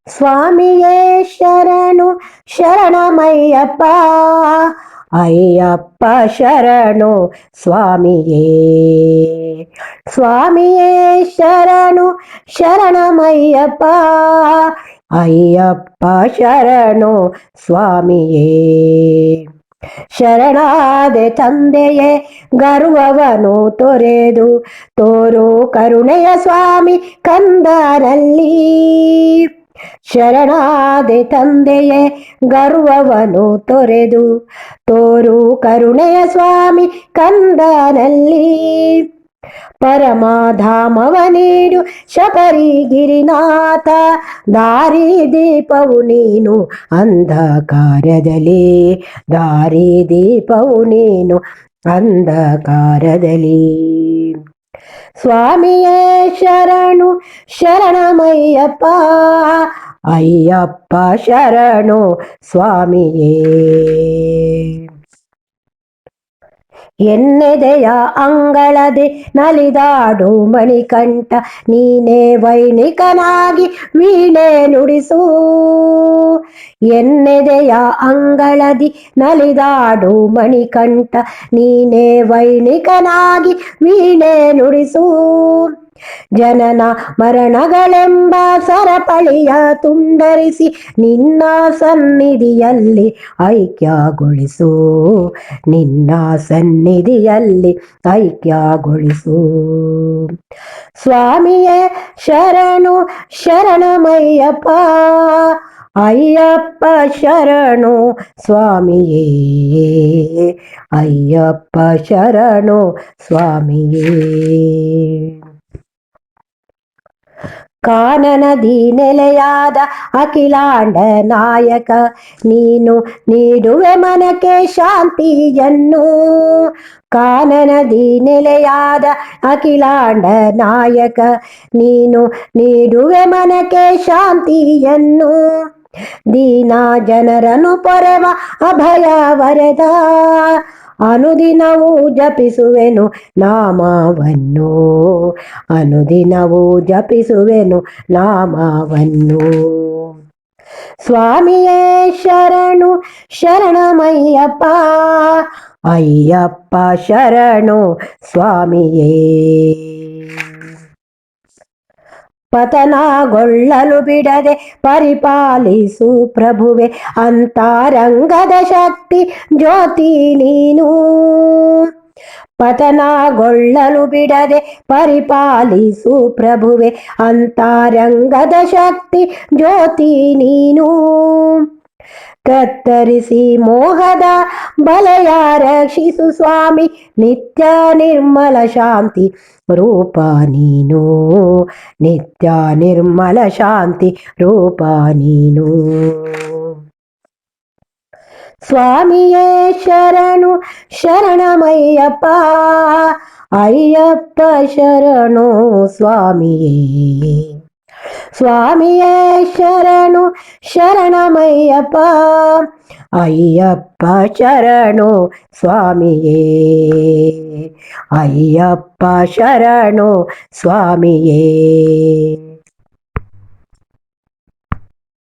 ಸ್ವಾಮಿಯೇ ಶರಣು ಶರಣಮಯ್ಯಪ್ಪ, ಅಯ್ಯಪ್ಪ ಶರಣು ಸ್ವಾಮಿಯೇ. ಸ್ವಾಮಿಯೇ ಶರಣು ಶರಣಮಯ್ಯಪ್ಪ, ಅಯ್ಯಪ್ಪ ಶರಣು ಸ್ವಾಮಿಯೇ. ಶರಣಾದೆ ತಂದೆಯೇ ಗರ್ವವನು ತೊರೆದು, ತೋರು ಕರುಣೆಯ ಸ್ವಾಮಿ ಕಂದನಲ್ಲಿ. ಶರಣಾದೆ ತಂದೆಯೇ ಗರ್ವವನು ತೊರೆದು, ತೋರು ಕರುಣೆಯ ಸ್ವಾಮಿ ಕಂದನಲ್ಲಿ. ಪರಮಾಧಾಮವ ನೀಡು ಶಬರಿಗಿರಿನಾಥ, ದಾರಿ ದೀಪವು ನೀನು ಅಂಧಕಾರದಲ್ಲಿ, ದಾರಿ ದೀಪವು ನೀನು ಅಂಧಕಾರದಲ್ಲಿ. ಸ್ವಾಮಿಯೇ ಶರಣು ಶರಣಮಯ್ಯಪ್ಪ, ಅಯ್ಯಪ್ಪ ಶರಣು ಸ್ವಾಮಿಯೇ. ಎನ್ನೆದೆಯ ಅಂಗಳದೆ ನಲಿದಾಡು ಮಣಿಕಂಠ, ನೀನೇ ವೈಣಿಕನಾಗಿ ವೀಣೆ ನುಡಿಸು. ಎನ್ನೆದೆಯ ಅಂಗಳದಿ ನಲಿದಾಡು ಮಣಿಕಂಠ, ನೀನೇ ವೈಣಿಕನಾಗಿ ವೀಣೆ ನುಡಿಸು. ಜನನ ಮರಣಗಳೆಂಬ ಸರಪಳಿಯ ತುಂಡರಿಸಿ, ನಿನ್ನ ಸನ್ನಿಧಿಯಲ್ಲಿ ಐಕ್ಯಗೊಳಿಸು, ನಿನ್ನ ಸನ್ನಿಧಿಯಲ್ಲಿ ಐಕ್ಯಗೊಳಿಸು. ಸ್ವಾಮಿಯೇ ಶರಣು ಶರಣಮಯ್ಯಪ್ಪ, ಅಯ್ಯಪ್ಪ ಶರಣು ಸ್ವಾಮಿಯೇ, ಅಯ್ಯಪ್ಪ ಶರಣು ಸ್ವಾಮಿಯೇ. ಕಾನನದಿ ನೆಲೆಯಾದ ಅಖಿಲಾಂಡ ನಾಯಕ, ನೀನು ನೀಡುವೆ ಮನಕ್ಕೆ ಶಾಂತಿಯನ್ನು. ಕಾನನದಿ ನೆಲೆಯಾದ ಅಖಿಲಾಂಡ ನಾಯಕ, ನೀನು ನೀಡುವೆ ಮನಕ್ಕೆ ಶಾಂತಿಯನ್ನು. ದೀನ ಜನರನ್ನು ಪೊರೆವ ಅಭಯ ವರದ, ಅನುದಿನವೂ ಜಪಿಸುವೆನು ನಾಮವನ್ನು, ಅನುದಿನವೂ ಜಪಿಸುವೆನು ನಾಮವನ್ನು. ಸ್ವಾಮಿಯೇ ಶರಣು ಶರಣಮಯ್ಯಪ್ಪ, ಅಯ್ಯಪ್ಪ ಶರಣು ಸ್ವಾಮಿಯೇ. ಪತನಗೊಳ್ಳಲು ಬಿಡದೆ ಪರಿಪಾಲಿಸು ಪ್ರಭುವೆ, ಅಂತರಂಗದ ಶಕ್ತಿ ಜ್ಯೋತಿ ನೀನು. ಪತನಗೊಳ್ಳಲು ಬಿಡದೆ ಪರಿಪಾಲಿಸು ಪ್ರಭುವೆ, ಅಂತರಂಗದ ಶಕ್ತಿ ಜ್ಯೋತಿ ನೀನು. ಕತ್ತರಿಸಿ ಮೋಹದ ಬಲೆಯ ರಕ್ಷಿಸು ಸ್ವಾಮಿ, ನಿತ್ಯ ನಿರ್ಮಲ ಶಾಂತಿ ರೂಪ ನೀನು, ನಿತ್ಯ ನಿರ್ಮಲ ಶಾಂತಿ ರೂಪ ನೀನು. ಸ್ವಾಮಿಯೇ ಶರಣು ಶರಣಮಯ್ಯಪ್ಪ, ಅಯ್ಯಪ್ಪ ಶರಣು ಸ್ವಾಮಿಯೇ. ಸ್ವಾಮಿಯೇ ಶರಣು ಶರಣಮಯ್ಯಪ್ಪ, ಅಯ್ಯಪ್ಪ ಶರಣು ಸ್ವಾಮಿಯೇ, ಅಯ್ಯಪ್ಪ ಶರಣು ಸ್ವಾಮಿಯೇ.